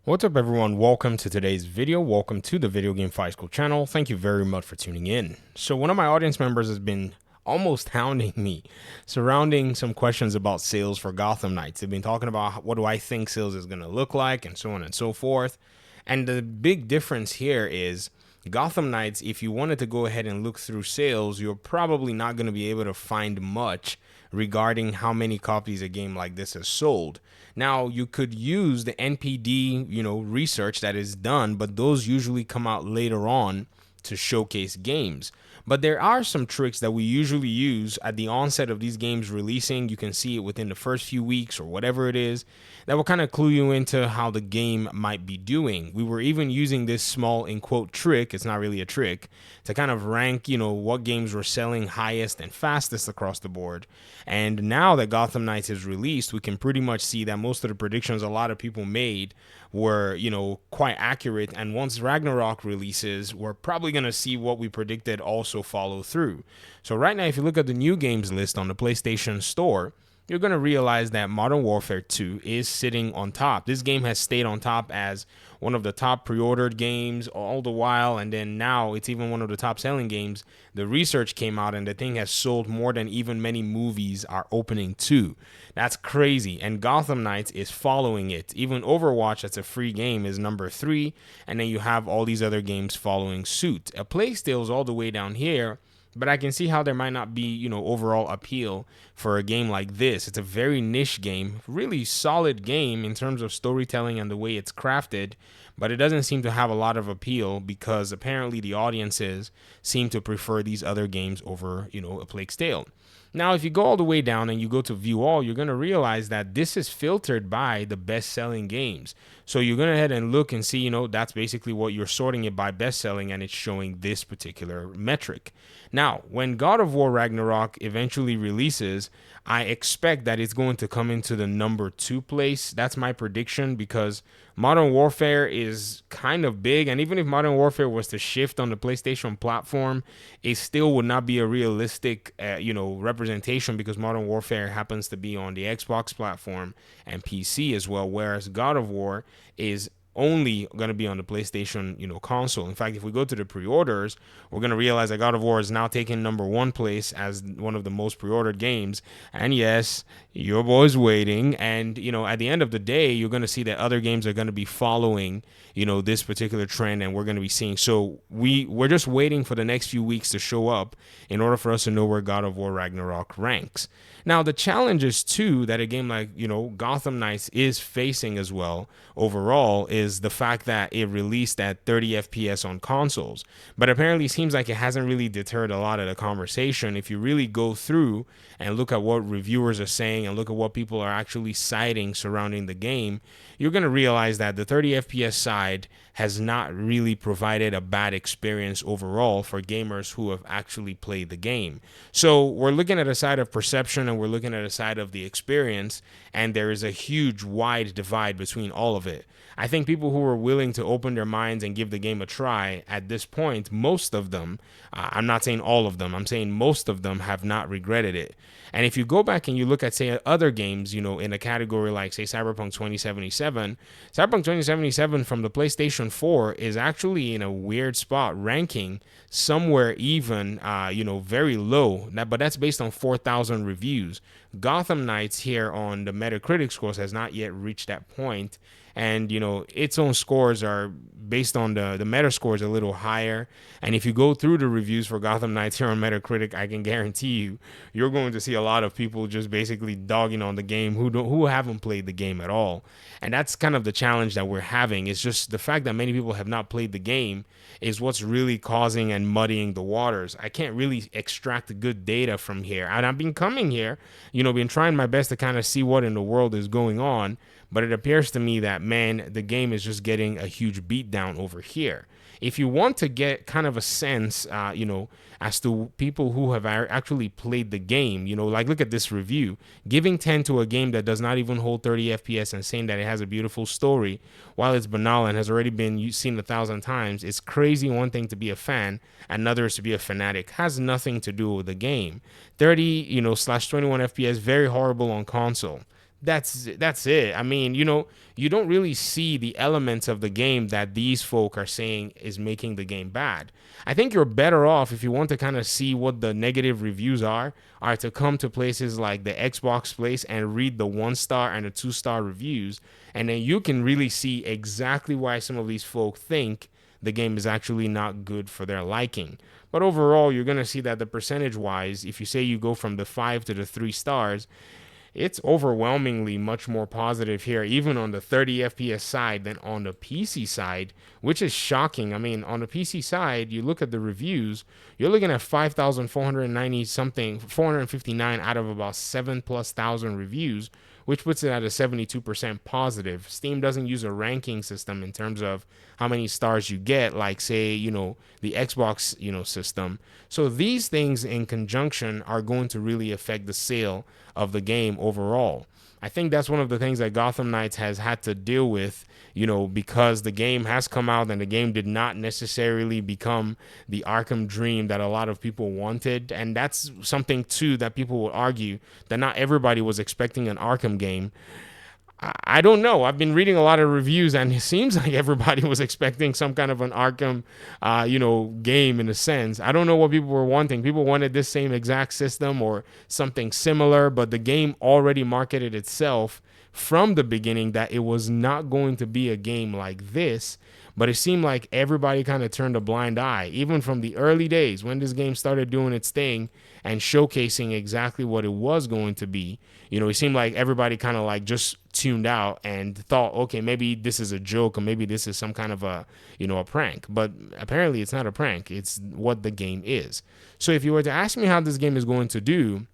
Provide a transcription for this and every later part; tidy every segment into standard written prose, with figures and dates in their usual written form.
What's up everyone, welcome to today's video. Welcome to the Video Game Fight School channel. Thank you very much for tuning in. So one of my audience members has been almost hounding me surrounding some questions about sales for Gotham Knights. They've been talking about what do I think sales is going to look like and so on and so forth. And the big difference here is Gotham Knights, if you wanted to go ahead and look through sales, you're probably not going to be able to find much regarding how many copies a game like this has sold. Now, you could use the NPD, research that is done, but those usually come out later on to showcase games. But there are some tricks that we usually use at the onset of these games releasing. You can see it within the first few weeks or whatever it is that will kind of clue you into how the game might be doing. We were even using this small, in quote, trick, it's not really a trick, to kind of rank, what games were selling highest and fastest across the board. And now that Gotham Knights is released, we can pretty much see that most of the predictions a lot of people made were, quite accurate. And once Ragnarok releases, we're probably going to see what we predicted also follow through. So right now, if you look at the new games list on the PlayStation Store, you're going to realize that Modern Warfare 2 is sitting on top. This game has stayed on top as one of the top pre-ordered games all the while, and then now it's even one of the top selling games. The research came out and the thing has sold more than even many movies are opening to. That's crazy, and Gotham Knights is following it. Even Overwatch, that's a free game, is number 3, and then you have all these other games following suit. A Plague Tale is all the way down here, but I can see how there might not be, overall appeal for a game like this. It's a very niche game, really solid game in terms of storytelling and the way it's crafted, but it doesn't seem to have a lot of appeal because apparently the audiences seem to prefer these other games over, A Plague Tale. Now, if you go all the way down and you go to view all, you're going to realize that this is filtered by the best-selling games. So you're going to head and look and see, that's basically what you're sorting it by best-selling, and it's showing this particular metric. Now, when God of War Ragnarok eventually releases, I expect that it's going to come into the number 2 place. That's my prediction because Modern Warfare is kind of big, and even if Modern Warfare was to shift on the PlayStation platform, it still would not be a realistic, representation because Modern Warfare happens to be on the Xbox platform and PC as well, whereas God of War is only going to be on the PlayStation, console. In fact, if we go to the pre-orders, we're going to realize that God of War is now taking number 1 place as one of the most pre-ordered games. And yes, your boy's waiting. And, at the end of the day, you're going to see that other games are going to be following, this particular trend, and we're going to be seeing. So we're just waiting for the next few weeks to show up in order for us to know where God of War Ragnarok ranks. Now, the challenges, too, that a game like, Gotham Knights is facing as well overall is the fact that it released at 30 FPS on consoles. But apparently it seems like it hasn't really deterred a lot of the conversation. If you really go through and look at what reviewers are saying and look at what people are actually citing surrounding the game, you're going to realize that the 30 FPS side has not really provided a bad experience overall for gamers who have actually played the game. So we're looking at a side of perception and we're looking at a side of the experience, and there is a huge wide divide between all of it. I think people who are willing to open their minds and give the game a try at this point, most of them, I'm not saying all of them, I'm saying most of them have not regretted it. And if you go back and you look at, say, other games, in a category like, say, Cyberpunk 2077, Cyberpunk 2077 from the PlayStation 4 is actually in a weird spot, ranking somewhere even, very low. But that's based on 4,000 reviews. Gotham Knights here on the Metacritic scores has not yet reached that point. And, its own scores are based on the meta scores a little higher. And if you go through the reviews for Gotham Knights here on Metacritic, I can guarantee you're going to see a lot of people just basically dogging on the game who haven't played the game at all. And that's kind of the challenge that we're having. It's just the fact that many people have not played the game is what's really causing and muddying the waters. I can't really extract good data from here. And I've been coming here, been trying my best to kind of see what in the world is going on. But it appears to me that, man, the game is just getting a huge beatdown over here. If you want to get kind of a sense, as to people who have actually played the game, like look at this review, giving 10 to a game that does not even hold 30 FPS and saying that it has a beautiful story while it's banal and has already been seen 1,000 times. It's crazy. One thing to be a fan, another is to be a fanatic. Has nothing to do with the game. 30, /21 FPS, very horrible on console. That's it. I mean, you don't really see the elements of the game that these folk are saying is making the game bad. I think you're better off, if you want to kind of see what the negative reviews are to come to places like the Xbox place and read the 1-star and the 2-star reviews, and then you can really see exactly why some of these folk think the game is actually not good for their liking. But overall, you're going to see that the percentage wise, if you say you go from the 5 to the 3 stars, it's overwhelmingly much more positive here, even on the 30 FPS side than on the PC side, which is shocking. I mean, on the PC side, you look at the reviews, you're looking at 5,490 something, 459 out of about 7 plus thousand reviews, which puts it at a 72% positive. Steam doesn't use a ranking system in terms of how many stars you get, like, say, the Xbox, system. So these things in conjunction are going to really affect the sale of the game overall. I think that's one of the things that Gotham Knights has had to deal with, because the game has come out and the game did not necessarily become the Arkham dream that a lot of people wanted. And that's something, too, that people will argue, that not everybody was expecting an Arkham game. I don't know. I've been reading a lot of reviews, and it seems like everybody was expecting some kind of an Arkham, game in a sense. I don't know what people were wanting. People wanted this same exact system or something similar, but the game already marketed itself from the beginning that it was not going to be a game like this. But it seemed like everybody kind of turned a blind eye, even from the early days when this game started doing its thing and showcasing exactly what it was going to be. It seemed like everybody kind of like just tuned out and thought, okay, maybe this is a joke or maybe this is some kind of a prank. But apparently it's not a prank. It's what the game is. So if you were to ask me how this game is going to do,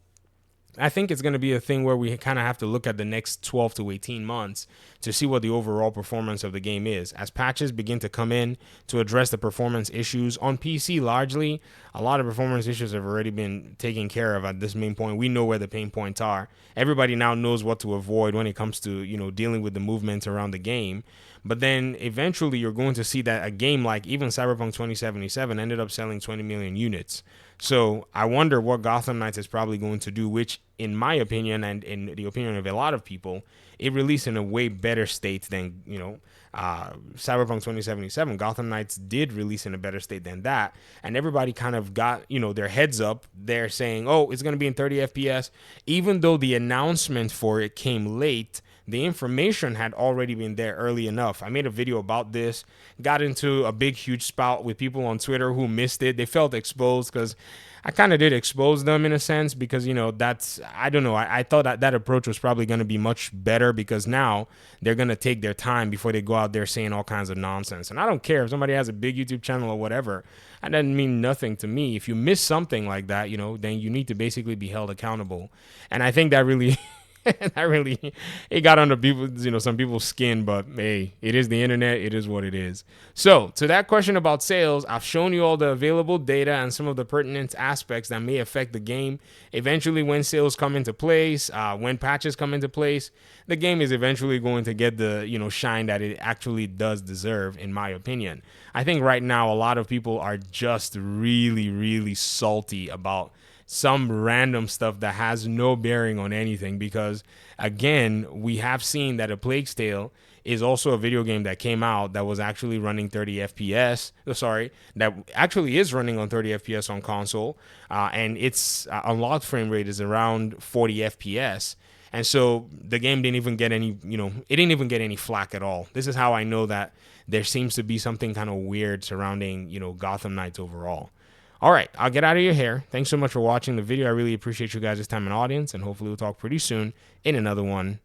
I think it's going to be a thing where we kind of have to look at the next 12 to 18 months to see what the overall performance of the game is. As patches begin to come in to address the performance issues on PC, largely, a lot of performance issues have already been taken care of at this main point. We know where the pain points are. Everybody now knows what to avoid when it comes to, dealing with the movements around the game. But then eventually you're going to see that a game like even Cyberpunk 2077 ended up selling 20 million units. So I wonder what Gotham Knights is probably going to do, which in my opinion and in the opinion of a lot of people, it released in a way better state than, Cyberpunk 2077. Gotham Knights did release in a better state than that. And everybody kind of got, their heads up. They're saying, oh, it's going to be in 30 FPS. Even though the announcement for it came late, the information had already been there early enough. I made a video about this, got into a big, huge spout with people on Twitter who missed it. They felt exposed because I kind of did expose them in a sense because, that's, I don't know. I thought that approach was probably going to be much better because now they're going to take their time before they go out there saying all kinds of nonsense. And I don't care if somebody has a big YouTube channel or whatever. That doesn't mean nothing to me. If you miss something like that, then you need to basically be held accountable. And I think that really... it got under people, some people's skin, but hey, it is the internet. It is what it is. So to that question about sales, I've shown you all the available data and some of the pertinent aspects that may affect the game. Eventually, when sales come into place, when patches come into place, the game is eventually going to get the, shine that it actually does deserve, in my opinion. I think right now, a lot of people are just really, really salty about some random stuff that has no bearing on anything because, again, we have seen that A Plague's Tale is also a video game that came out that was actually running 30 FPS. That actually is running on 30 FPS on console, and its unlocked frame rate is around 40 FPS. And so the game didn't even get any, it didn't even get any flack at all. This is how I know that there seems to be something kind of weird surrounding, Gotham Knights overall. All right, I'll get out of your hair. Thanks so much for watching the video. I really appreciate you guys' time and audience, and hopefully we'll talk pretty soon in another one.